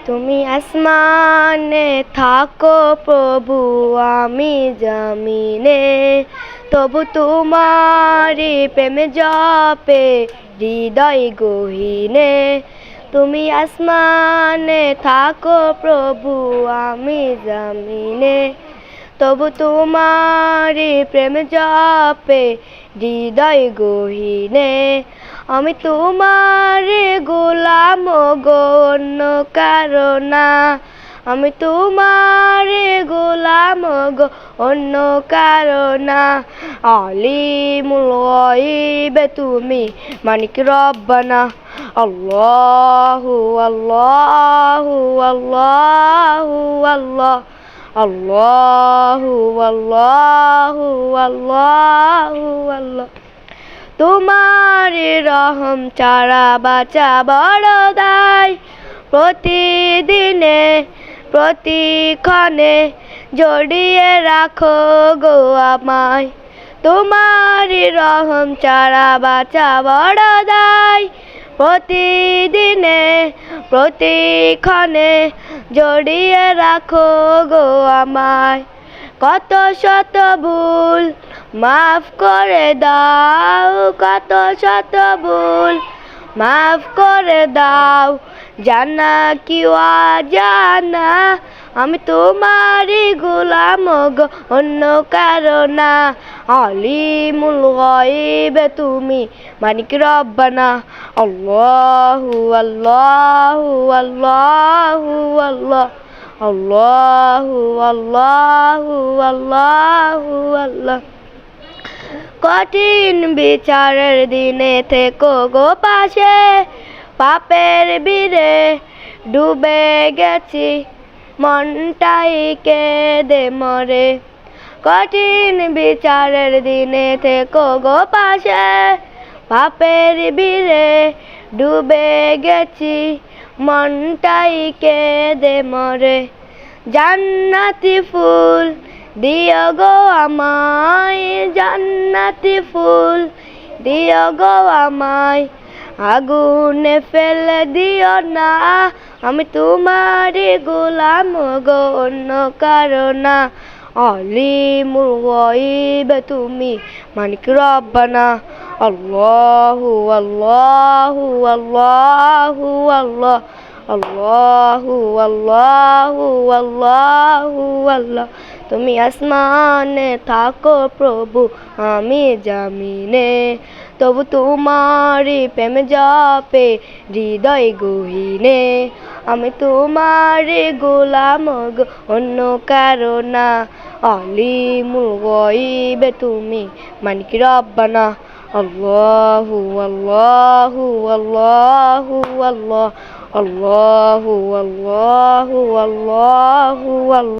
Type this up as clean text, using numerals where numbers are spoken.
তুমি আসমানে থাকো প্রভু, আমি জমিনে, তবু তোমারি প্রেম জপে হৃদয় গহীনে। তুমি আসমানে থাকো প্রভু, আমি জমিনে, তবু তোমারি প্রেম জপে হৃদয় গহীনে। আমি তোমার গোলাম গো, অন্য কারো না। আমি তোমার গোলাম গো, অন্য কারো না। আলিমুল গায়ব তুমি, মালিক রব্বানা। আল্লাহু আল্লাহু আল্লাহু আল্লাহ, আল্লাহু আল্লাহু আল্লাহু আল্লাহ। তোমার রহম ছাড়া বাঁচা বড় দায়, প্রতিদিনে প্রতিক্ষণে জড়িয়ে রাখো গো আমায়। তোমার রহম ছাড়া বাঁচা বড় দায়, প্রতিদিনে প্রতিক্ষণে জড়িয়ে রাখো গো আমায়। কত শত ভুল মাফ করে দাও, কত শত ভুল মাফ করে দাও, জানা কি অজানা। আমি তোমারই গোলাম গো, অন্য কারো না। আলিমুল গায়ব তুমি, মালিক রব্বানা। আল্লাহু আল্লাহু আল্লাহু আল্লাহ, আল্লাহু আল্লাহু আল্লাহু আল্লাহ। কঠিন বিচারের দিনে থেকো গো পাশে, পাপের ভিড়ে ডুবে গেছি মনটাই কেঁদে মরে। কঠিন বিচারের দিনে থেকো গো পাশে, পাপের ভিড়ে ডুবে গেছি মনটাই কেঁদে মরে। জান্নাতি ফুল দিও গো আমায়, জান্নাতি ফুল দিও গো আমায়, আগুনে ফেলে দিও না। আমি তোমারই গোলাম গো, অন্য কারো না। আলিমুল গায়ব তুমি, মালিক রব্বানা। আল্লাহু আল্লাহু আল্লাহু আল্লাহ, আল্লাহু আল্লাহু আল্লাহু আল্লাহ। তুমি আসমানে থাকো প্রভু, আমি জমিনে, তবু তোমারি প্রেম জপে হৃদয় গহীনে। আমি তোমারি গোলাম গো, অন্য কারো না। আলিমুল গায়ব তুমি, মালিক রব্বানা। আল্লাহু আল্লাহু আল্লাহু আল্লাহ, আল্লাহু আল্লাহু আল্লাহু আল্লাহ।